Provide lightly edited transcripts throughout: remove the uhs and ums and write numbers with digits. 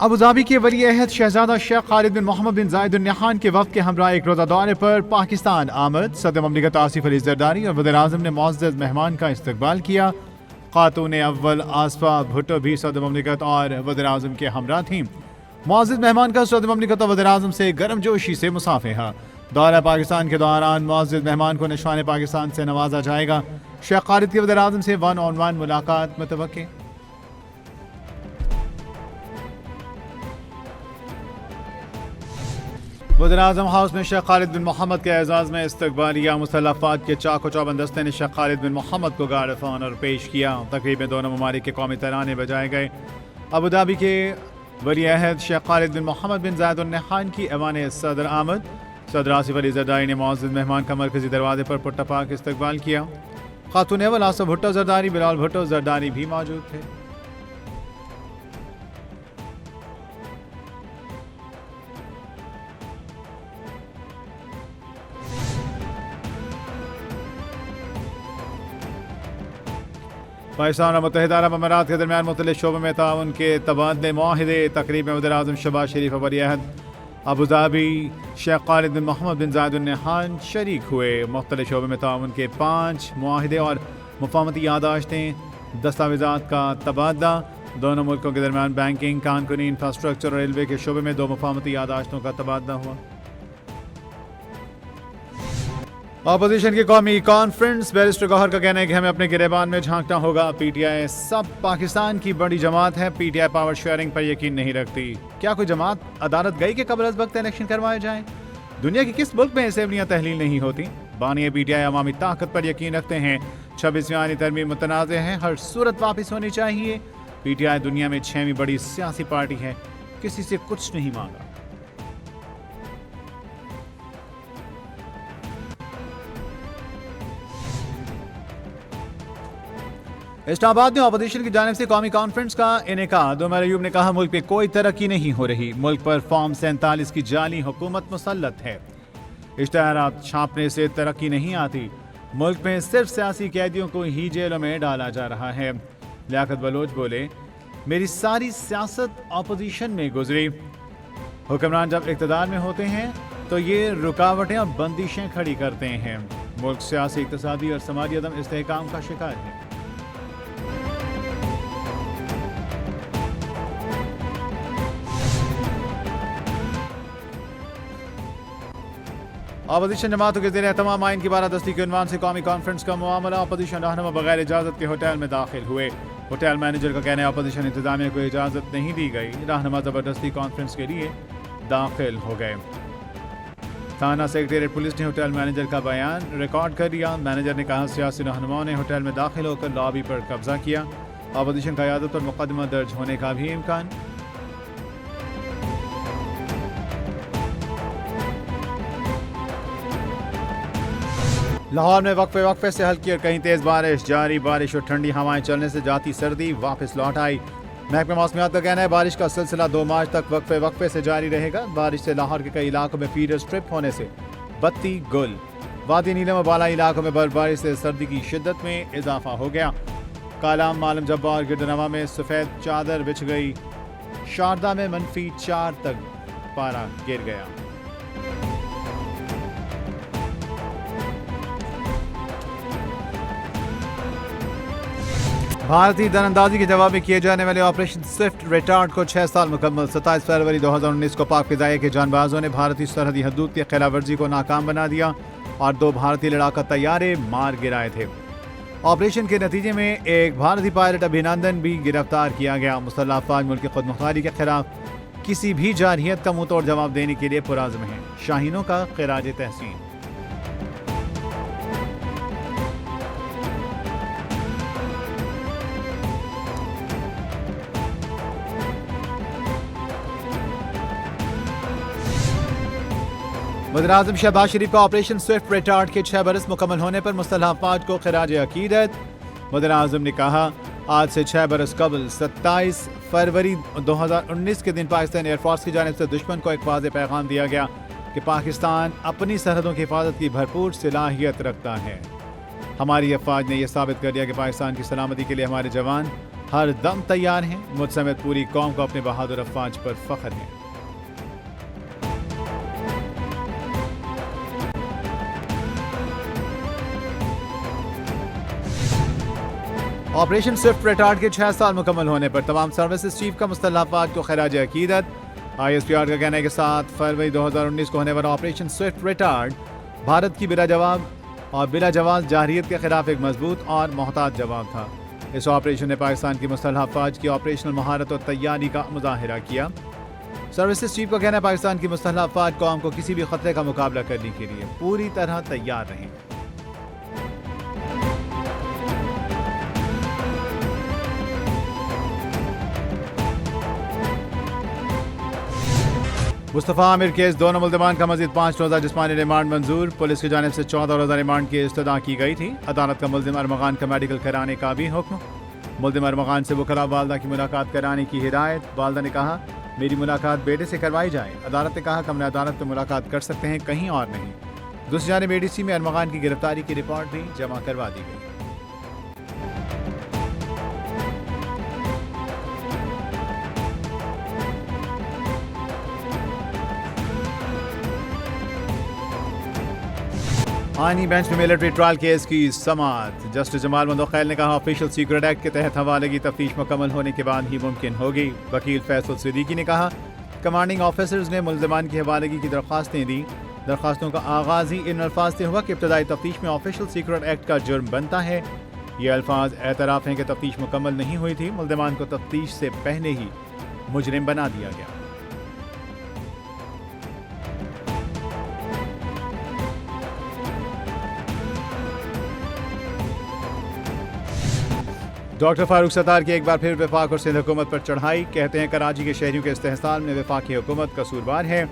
Abu Dhabi के वली अहद शहजादा शेख खालिद बिन मोहम्मद बिन जायद Al Nahyan के वक्त के हमरा एक रोजा दौरे पर पाकिस्तान आमद। सदर ममलिकत आसिफ अली जरदारी और वज़ीर आज़म ने मुअज़्ज़ज़ मेहमान का इस्तकबाल किया। खातून अव्वल आसफा भुट्टो भी सदर ममलिकत और वज़ीर आज़म के हमरा थीं। मुअज़्ज़ज़ मेहमान का सदर ममलिकत और वज़ीर आज़म से गर्मजोशी से मुसाफिहा। दौरा पाकिस्तान के दौरान मुअज़्ज़ज़ मेहमान को निशान पाकिस्तान से नवाजा जाएगा। शेख खालिद के वज़ीर आज़म से 1-on-1 मुलाकात मुतवक्के। वज़ीर-ए-आज़म हाउस में शेख खालिद बिन मोहम्मद के एजाज़ में इस्तकबालिया। मुसल्लह अफ़वाज के चाको चौबंद दस्ते ने शेख खालिद बिन मोहम्मद को गार्ड ऑफ ऑनर पेश किया। तकरीब में दोनों ममालिक के कौमी तराने बजाए गए। अबुधाबी के वली अहद शेख खालिद बिन मोहम्मद बिन जायद अल नहयान की ऐवान सदर आमद। सदर आसिफ अली जरदारी ने मुअज़्ज़ज़ मेहमान का मरकजी दरवाजे पर पुट्टा पाक इस्तकबाल किया। खातून अव्वल आसफा भुट्टो जरदारी, बिलाल भुट्टो जरदारी भी मौजूद थे। पाकिस्तान और मुत्तहिदा अरब अमारात के दरमियान मुख्तलिफ शोबों में ताउन के तबादले मुआहिदे। तकरीब में वज़ीर-ए-आज़म शहबाज शरीफ वली अहद अबुधाबी शेख खालिद बिन मोहम्मद बिन जायद अल नहयान शरीक हुए। मुख्तलिफ शोबों में ताउन के 5 मुआहिदे और मुफाहमती यादाश्तें, दस्तावेज़ात का तबादला। दोनों मुल्कों के दरमियान बैंकिंग, कानूनी, इंफ्रास्ट्रक्चर और रेलवे के शोबे में 2 मुफाहमती यादाश्तों का तबादला हुआ। अपोजिशन की कौमी कॉन्फ्रेंस। बैरिस्टर गौहर का कहना है कि हमें अपने गिरेबान में झांकना होगा। पीटीआई सब पाकिस्तान की बड़ी जमात है। पीटीआई पावर शेयरिंग पर यकीन नहीं रखती। क्या कोई जमात अदालत गई कि कबल अज़ वक्त इलेक्शन करवाए जाएं? दुनिया के किस मुल्क में असेंबलियां तहलील नहीं होती? बानी पीटीआई अवामी ताकत पर यकीन रखते हैं। 26वीं आईनी तरमीम मुतनाज़ है, हर सूरत वापस होनी चाहिए। पीटीआई दुनिया में 6वीं बड़ी सियासी पार्टी है, किसी से कुछ नहीं मांगा। इस्लामाबाद में अपोजिशन की जानिब से कौमी कॉन्फ्रेंस का इनेकाद। उमर अयूब ने कहा, मुल्क में कोई तरक्की नहीं हो रही। मुल्क पर फॉर्म 47 की जाली हुकूमत मुसल्लत है। इश्तिहारात छापने से तरक्की नहीं आती। मुल्क में सिर्फ सियासी कैदियों को ही जेलों में डाला जा रहा है। लियाकत बलोच बोले, मेरी सारी सियासत अपोजिशन में गुजरी। हुक्मरान जब इक़्तिदार में होते हैं तो ये रुकावटें और बंदिशें खड़ी करते हैं। मुल्क सियासी, इक़्तिसादी और समाजी अदम इस्तेहकाम का शिकार है। अपोजिशन जमातों के ज़ेर तमाम आइन की बारादस्ती के उन्वान से कौमी कॉन्फ्रेंस का मामला। अपोजिशन रहनुमा बगैर इजाज़त के होटल में दाखिल हुए। होटल मैनेजर का कहना है अपोजिशन इंतजामिया को इजाज़त नहीं दी गई। रहनुमा ज़बरदस्ती कॉन्फ्रेंस के लिए दाखिल हो गए। थाना सेक्रेटेरिएट पुलिस ने होटल मैनेजर का बयान रिकॉर्ड कर लिया। मैनेजर ने कहा, सियासी रहनुमाओं ने होटल में दाखिल होकर लॉबी पर कब्जा किया। अपोजिशन क़यादत पर मुकदमा दर्ज होने का भी इम्कान। लाहौर में वक्फे से हल्की और कहीं तेज बारिश जारी। बारिश और ठंडी हवाएं चलने से जाती सर्दी वापस लौट आई। महकमा मौसमियात का कहना है बारिश का सिलसिला 2 मार्च तक वक्फे से जारी रहेगा। बारिश से लाहौर के कई इलाकों में फीडर स्ट्रिप होने से बत्ती गुल। वादी नीलम और बालाई इलाकों में बर्फबारी से सर्दी की शिद्दत में इजाफा हो गया। कालाम, मालम जब्बा और गिरदनवा में सफ़ेद चादर बिछ गई। शारदा में -4 तक पारा गिर गया। भारतीय दरअंदाजी के जवाब में किए जाने वाले ऑपरेशन स्विफ्ट रिटार्ड को 6 साल मुकम्मल। 27 फरवरी 2019 को पाक फ़िज़ाइया के जानबाजों ने भारतीय सरहदी हदूद की खिलाफ वर्जी को नाकाम बना दिया और 2 भारतीय लड़ाका तैयारे मार गिराए थे। ऑपरेशन के नतीजे में एक भारतीय पायलट अभिनंदन भी गिरफ्तार किया गया। मुसल्लह अफ़वाज मुल्क की खुद मुख्तारी के खिलाफ किसी भी जारहियत का मुंह तोड़ जवाब देने के लिए पुरज़्म हैं। शाहीनों का ख़िराज तहसीन। वज़ीर-ए-आज़म शहबाज शरीफ का ऑपरेशन स्विफ्ट रिटार्ड के 6 बरस मुकम्मल होने पर मुसल्लह अफ़वाज को ख़िराज अक़ीदत। वज़ीर-ए-आज़म ने कहा, आज से 6 बरस कबल 27 फरवरी 2019 के दिन पाकिस्तान एयरफोर्स की जानिब से दुश्मन को एक वाज़ेह पैगाम दिया गया कि पाकिस्तान अपनी सरहदों की हिफाजत की भरपूर सलाहियत रखता है। हमारी अफ़वाज ने यह साबित कर दिया कि पाकिस्तान की सलामती के लिए हमारे जवान हर दम तैयार हैं। मुझ समेत पूरी कौम को अपने बहादुर अफवाज पर फख्र है। ऑपरेशन स्विफ्ट रिटार्ड के 6 साल मुकम्मल होने पर तमाम सर्विसेज चीफ का मुस्तल्ला अफवाद को खराज अकीदत। ISPR का कहना है कि 7 फरवरी 2019 को होने वाला ऑपरेशन स्विफ्ट रिटार्ड भारत की बिला जवाब जारहियत के खिलाफ एक मजबूत और मोहतात जवाब था। इस ऑपरेशन ने पाकिस्तान की मुस्तल्ला अफवाज की ऑपरेशनल महारत और तैयारी का मुजाहिरा किया। सर्विसेज चीफ का कहना है पाकिस्तान की मुस्तल्ला अफवाज कौम को किसी भी खतरे का मुकाबला करने के लिए पूरी तरह तैयार रहें। मुस्तफ़ा आमिर केस दोनों मुल्ज़िमान का मज़ीद 5 रोज़ा जिस्मानी रिमांड मंजूर। पुलिस की जानिब से 14 रोज़ा रिमांड की इस्तदा की गई थी। अदालत का मुल्ज़िम अरमगान का मेडिकल कराने का भी हुक्म। मुल्ज़िम अरमगान से वकला वालदा की मुलाकात कराने की हिदायत। वालदा ने कहा मेरी मुलाकात बेटे से करवाई जाए। अदालत ने कहा कि हमने अदालत में मुलाकात कर सकते हैं, कहीं और नहीं। दूसरी जानिब ADC में अरमगान की गिरफ्तारी की रिपोर्ट भी जमा करवा दी गई। आईनी बेंच में मिलिट्री ट्रायल केस की समाअत। जस्टिस जमाल मंदोखैल ने कहा ऑफिशियल सीक्रेट एक्ट के तहत हवाले की तफ्तीश मुकम्मल होने के बाद ही मुमकिन होगी। वकील फैसल सिद्दीकी ने कहा कमांडिंग ऑफिसर्स ने मुल्ज़िमान की हवालगी की दरख्वास्तें दी। दरख्वास्तों का आगाज़ ही इन अल्फाज से हुआ कि इब्तदाई तफ्तीश में ऑफिशियल सीक्रेट एक्ट का जुर्म बनता है। ये अल्फाज एतराफ़ हैं कि तफ्तीश मुकम्मल नहीं हुई थी। मुल्ज़िमान को तफ्तीश से पहले ही मुजरिम बना दिया गया। डॉक्टर फारूक सत्तार की एक बार फिर वफाक और सिंध हुकूमत पर चढ़ाई। कहते हैं कराची के शहरियों के इस्तेहसाल में वफाकी हुकूमत कसूरवार है।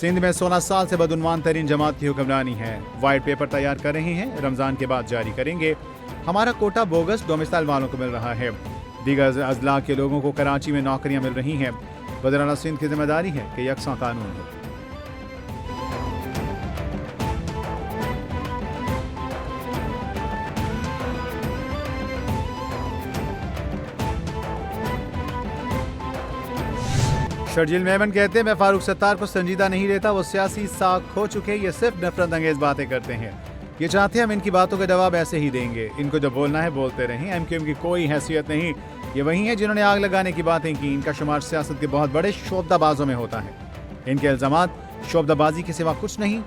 सिंध में 16 साल से बदउन्वान तरीन जमात की हुक्मरानी है। वाइट पेपर तैयार कर रही हैं, रमज़ान के बाद जारी करेंगे। हमारा कोटा बोगस डोमिसाइल वालों को मिल रहा है। दीगर अजला के लोगों को कराची में नौकरियां मिल रही हैं। वज़ीर-ए-आला सिंध की जिम्मेदारी है कि यकसा कानून हो। शर्जील मेमन कहते हैं मैं फारूक सत्तार को संजीदा नहीं लेता। वो सियासी साख खो चुके, ये सिर्फ नफरत अंगेज बातें करते हैं। ये चाहते हैं हम इनकी बातों के जवाब ऐसे ही देंगे। इनको जो बोलना है बोलते रहें। MQM की कोई हैसियत नहीं। ये वही है जिन्होंने आग लगाने की बातें की। इनका शुमार सियासत के बहुत बड़े शोबदाबाजों में होता है। इनके इल्जामात शोबदाबाजी के सिवा कुछ नहीं।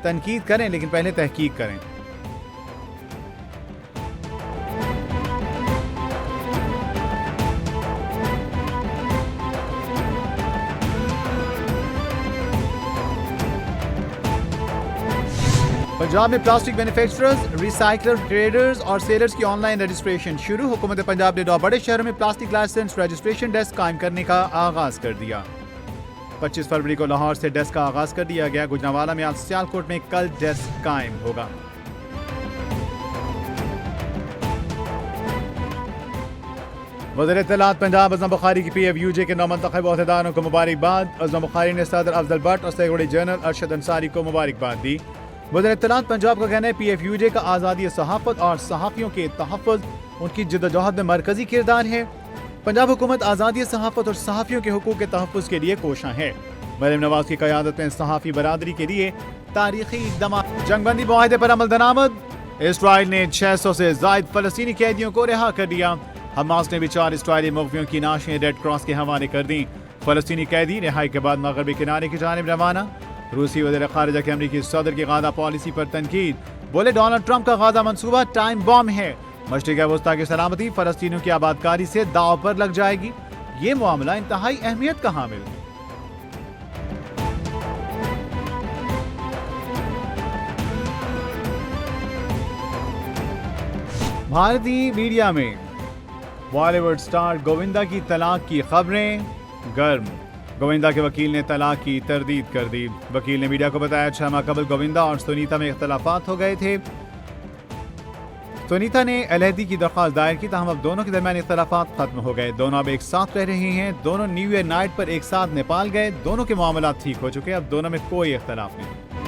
तनकीद करें लेकिन पहले तहकीक करें। पंजाब में प्लास्टिक मैन्युफैक्चरर्स, रिसाइकलर, ट्रेडर्स और सेलर्स की ऑनलाइन रजिस्ट्रेशन शुरू। हुकूमत पंजाब ने 9 बड़े शहरों में प्लास्टिक लाइसेंस रजिस्ट्रेशन डेस्क कायम करने का आगाज कर दिया। 25 फरवरी को लाहौर से डेस्क का आगाज कर दिया गया। गुजरांवाला में आज सियालकोट में कल डेस्क कायम होगा। वज़ीर इत्तलात पंजाब अज़म बुखारी की PFUJ के नौमंतखब ओहदेदारों को मुबारकबाद। अज़म बुखारी ने सदर अफजल भट्ट और सेक्रेटरी जनरल अरशद अंसारी को मुबारकबाद दी। वज़ीर इत्तलात पंजाब का कहना है PFUJ का आज़ादी सहाफ़त और सहाफ़ियों के तहफ़्फ़ुज़ उनकी जद्दोजहद में मरकजी किरदार है। पंजाब हुकूमत आज़ादी सहाफ़त और सहाफ़ियों के हुकूक के तहफ़्फ़ुज़ के लिए कोशां है। मरीम नवाज की क़यादत में सहाफ़ी बरादरी के लिए तारीख़ी इक़दाम। जंगबंदी मुआहदे पर अमल दरामद। इसराइल ने 600 से ज़ायद फ़लस्तीनी कैदियों को रिहा कर दिया। हमास ने भी 4 इसराइली मुग़वियों की नाशें रेड क्रॉस के हवाले कर दी। फ़लस्तीनी कैदी रिहाई के बाद मग़रबी किनारे की जानिब रवाना। रूसी वज़ीर ख़ारिजा के अमरीकी सदर की गाज़ा पॉलिसी पर तनकीद। बोले डोनाल्ड ट्रंप का गाज़ा मंसूबा टाइम बॉम्ब है। मशरिक़ वस्ता की सलामती फ़लस्तीनियों की आबादकारी से दाव पर लग जाएगी। ये मामला इंतहाई अहमियत का हामिल है। भारतीय मीडिया में बॉलीवुड स्टार गोविंदा की तलाक की खबरें गर्म। गोविंदा के वकील ने तलाक की तरदीद कर दी। वकील ने मीडिया को बताया 6 माह कबल गोविंदा और सुनीता में इख्तलाफात हो गए थे। सुनीता ने अलहदी की दरख्वास्त दायर की, ताहम अब दोनों के दरमियान इख्तलाफात खत्म हो गए। दोनों अब एक साथ रह रहे हैं। दोनों न्यू ईयर नाइट पर एक साथ नेपाल गए। दोनों के मामला ठीक हो चुके। अब दोनों में कोई इख्तलाफ नहीं।